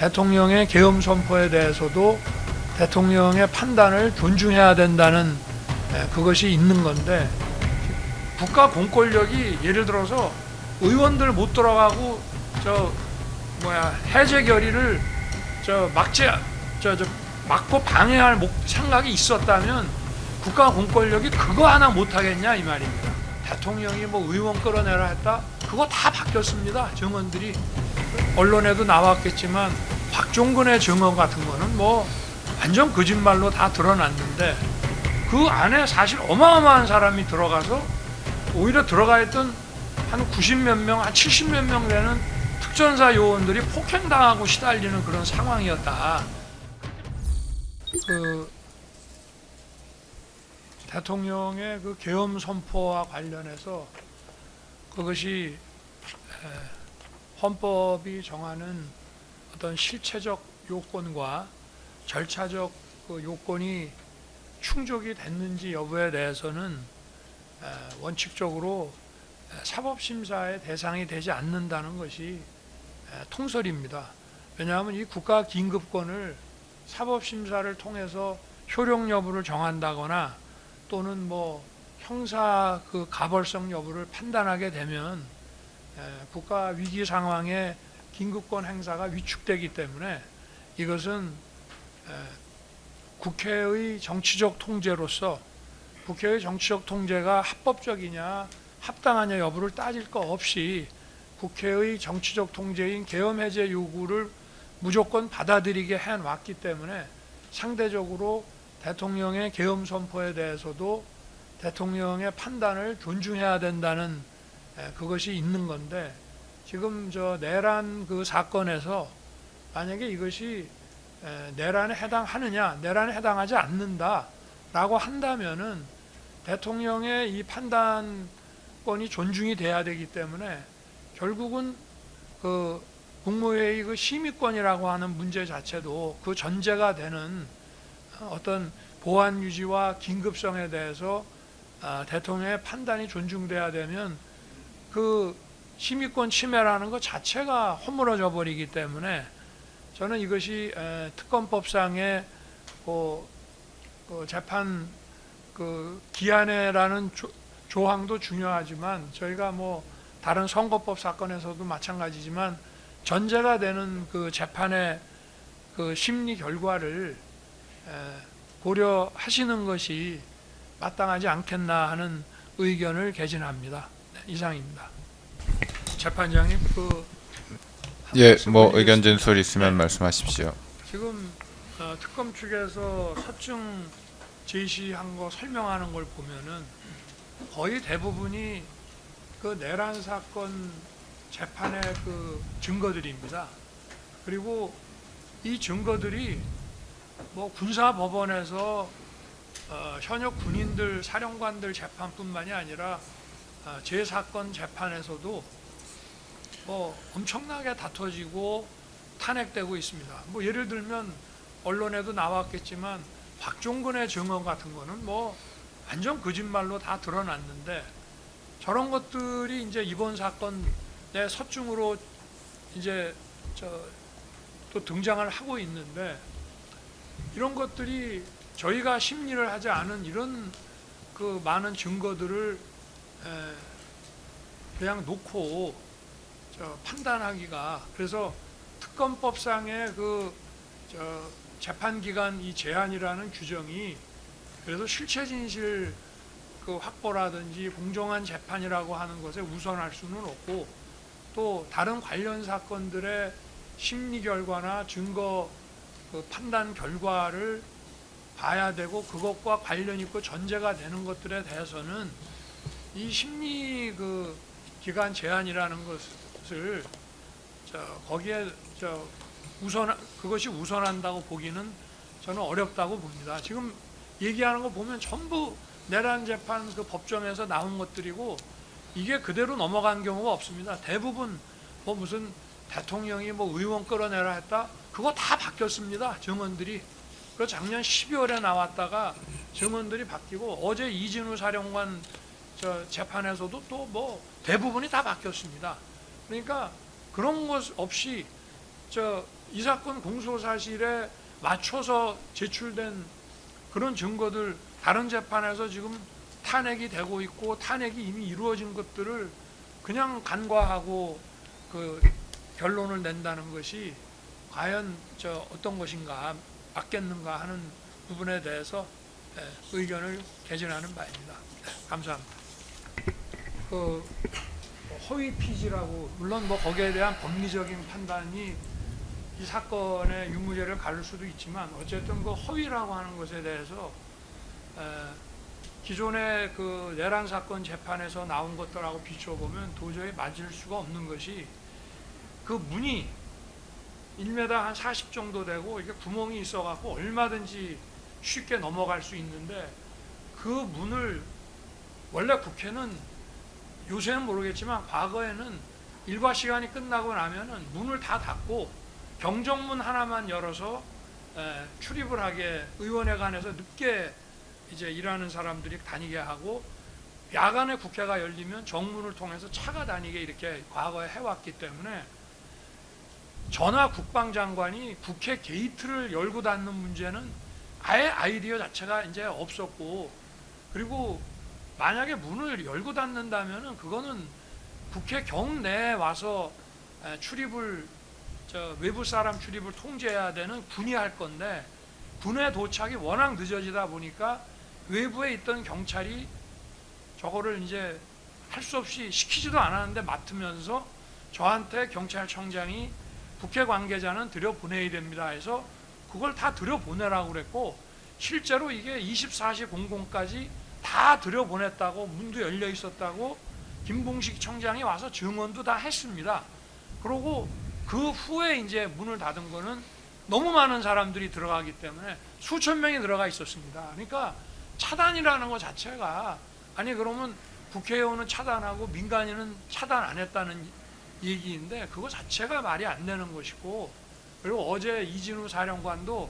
대통령의 계엄 선포에 대해서도 대통령의 판단을 존중해야 된다는 그것이 있는 건데, 국가 공권력이 예를 들어서 의원들 못 들어가고 해제 결의를 막고 방해할 생각이 있었다면 국가 공권력이 그거 하나 못 하겠냐 이 말입니다. 대통령이 의원 끌어내라 했다, 그거 다 바뀌었습니다. 증언들이 언론에도 나왔겠지만 박종근의 증언 같은 거는 완전 거짓말로 다 드러났는데, 그 안에 사실 어마어마한 사람이 들어가서 오히려 들어가 있던 한 90몇 명, 한 70몇 명 되는 특전사 요원들이 폭행당하고 시달리는 그런 상황이었다. 대통령의 그 계엄 선포와 관련해서 그것이 헌법이 정하는 어떤 실체적 요건과 절차적 그 요건이 충족이 됐는지 여부에 대해서는 원칙적으로 사법심사의 대상이 되지 않는다는 것이 통설입니다. 왜냐하면 이 국가 긴급권을 사법심사를 통해서 효력 여부를 정한다거나 또는 형사 그 가벌성 여부를 판단하게 되면 국가 위기 상황에 긴급권 행사가 위축되기 때문에 이것은 국회의 정치적 통제로서 국회의 정치적 통제가 합법적이냐 합당하냐 여부를 따질 거 없이 국회의 정치적 통제인 계엄 해제 요구를 무조건 받아들이게 해왔기 때문에 상대적으로 대통령의 계엄 선포에 대해서도 대통령의 판단을 존중해야 된다는 그것이 있는 건데, 지금 내란 그 사건에서 만약에 이것이 내란에 해당하느냐, 내란에 해당하지 않는다라고 한다면은 대통령의 이 판단권이 존중이 돼야 되기 때문에 결국은 그 국무회의 그 심의권이라고 하는 문제 자체도 그 전제가 되는 어떤 보안 유지와 긴급성에 대해서 대통령의 판단이 존중돼야 되면 그 심의권 침해라는 것 자체가 허물어져 버리기 때문에 저는 이것이 특검법상의 재판 그 기한회라는 조항도 중요하지만, 저희가 다른 선거법 사건에서도 마찬가지지만 전제가 되는 그 재판의 그 심리 결과를 고려하시는 것이 마땅하지 않겠나 하는 의견을 개진합니다. 네, 이상입니다. 재판장님, 의견 진술 있으면 말씀하십시오. 지금 특검 측에서 서증 제시한 거 설명하는 걸 보면은 거의 대부분이 그 내란 사건 재판의 그 증거들입니다. 그리고 이 증거들이 군사법원에서 현역 군인들, 사령관들 재판뿐만이 아니라 제 사건 재판에서도 엄청나게 다퉈지고 탄핵되고 있습니다. 예를 들면 언론에도 나왔겠지만 박종근의 증언 같은 거는 완전 거짓말로 다 드러났는데, 저런 것들이 이제 이번 사건의 서증으로 이제 또 등장을 하고 있는데, 이런 것들이 저희가 심리를 하지 않은 이런 그 많은 증거들을 그냥 놓고 판단하기가, 그래서 특검법상의 그 재판기간 이 제한이라는 규정이 그래서 실체 진실 그 확보라든지 공정한 재판이라고 하는 것에 우선할 수는 없고, 또 다른 관련 사건들의 심리 결과나 증거 그 판단 결과를 봐야 되고, 그것과 관련 있고 전제가 되는 것들에 대해서는 이 심리 그 기간 제한이라는 것을 거기에 그것이 우선한다고 보기는 저는 어렵다고 봅니다. 지금 얘기하는 거 보면 전부 내란 재판 그 법정에서 나온 것들이고, 이게 그대로 넘어간 경우가 없습니다. 대부분 무슨 대통령이 의원 끌어내라 했다, 그거 다 바뀌었습니다. 증언들이. 그 작년 12월에 나왔다가 증언들이 바뀌고, 어제 이진우 사령관 재판에서도 또 대부분이 다 바뀌었습니다. 그러니까 그런 것 없이 이 사건 공소 사실에 맞춰서 제출된 그런 증거들 다른 재판에서 지금 탄핵이 되고 있고 탄핵이 이미 이루어진 것들을 그냥 간과하고 그 결론을 낸다는 것이 과연 어떤 것인가 맞겠는가 하는 부분에 대해서 의견을 개진하는 바입니다. 감사합니다. 그 허위 피지라고 물론 뭐 거기에 대한 법리적인 판단이 이 사건의 유무죄를 가를 수도 있지만 어쨌든 그 허위라고 하는 것에 대해서 기존의 그 내란 사건 재판에서 나온 것들하고 비춰보면 도저히 맞을 수가 없는 것이 그 문이 1m 한 40 정도 되고 이게 구멍이 있어갖고 얼마든지 쉽게 넘어갈 수 있는데 그 문을 원래 국회는 요새는 모르겠지만 과거에는 일과 시간이 끝나고 나면은 문을 다 닫고 경정문 하나만 열어서 출입을 하게 의원회관에서 늦게 이제 일하는 사람들이 다니게 하고 야간에 국회가 열리면 정문을 통해서 차가 다니게 이렇게 과거에 해왔기 때문에 전하 국방장관이 국회 게이트를 열고 닫는 문제는 아예 아이디어 자체가 이제 없었고 그리고 만약에 문을 열고 닫는다면은 그거는 국회 경내에 와서 출입을 외부 사람 출입을 통제해야 되는 군이 할 건데 군의 도착이 워낙 늦어지다 보니까 외부에 있던 경찰이 저거를 이제 할 수 없이 시키지도 않았는데 맡으면서 저한테 경찰청장이 국회 관계자는 들여보내야 됩니다 해서 그걸 다 들여보내라고 그랬고 실제로 이게 24시 00까지 다 들여보냈다고 문도 열려 있었다고 김봉식 청장이 와서 증언도 다 했습니다. 그러고 그 후에 이제 문을 닫은 거는 너무 많은 사람들이 들어가기 때문에 수천 명이 들어가 있었습니다. 그러니까 차단이라는 것 자체가 아니 그러면 국회의원은 차단하고 민간인은 차단 안 했다는 얘기인데 그거 자체가 말이 안 되는 것이고 그리고 어제 이진우 사령관도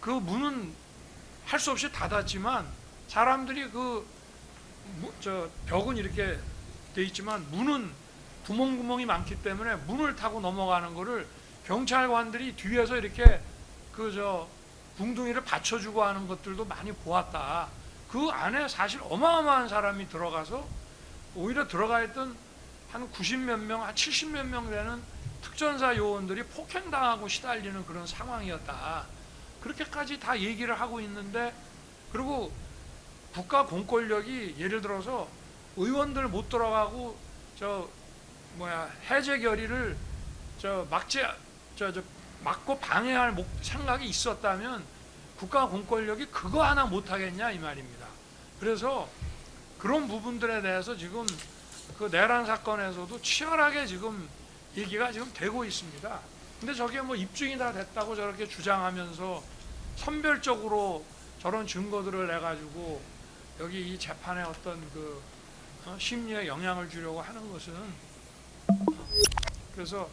그 문은 할 수 없이 닫았지만 사람들이 벽은 이렇게 돼 있지만 문은 구멍구멍이 많기 때문에 문을 타고 넘어가는 거를 경찰관들이 뒤에서 이렇게 붕둥이를 받쳐주고 하는 것들도 많이 보았다. 그 안에 사실 어마어마한 사람이 들어가서 오히려 들어가 있던 한 90몇 명, 한 70몇 명 되는 특전사 요원들이 폭행당하고 시달리는 그런 상황이었다. 그렇게까지 다 얘기를 하고 있는데 그리고 국가 공권력이 예를 들어서 의원들 못 들어가고 해제 결의를 막고 방해할 생각이 있었다면 국가 공권력이 그거 하나 못 하겠냐 이 말입니다. 그래서 그런 부분들에 대해서 지금 그 내란 사건에서도 치열하게 지금 얘기가 지금 되고 있습니다. 근데 저게 뭐 입증이 다 됐다고 저렇게 주장하면서 선별적으로 저런 증거들을 내 가지고 여기 이 재판에 어떤 심리에 영향을 주려고 하는 것은 그래서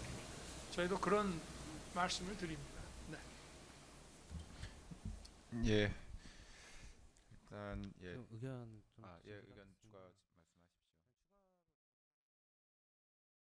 저희도 그런 말씀을 드립니다. 네. 예. 일단 예. 의견 좀 의견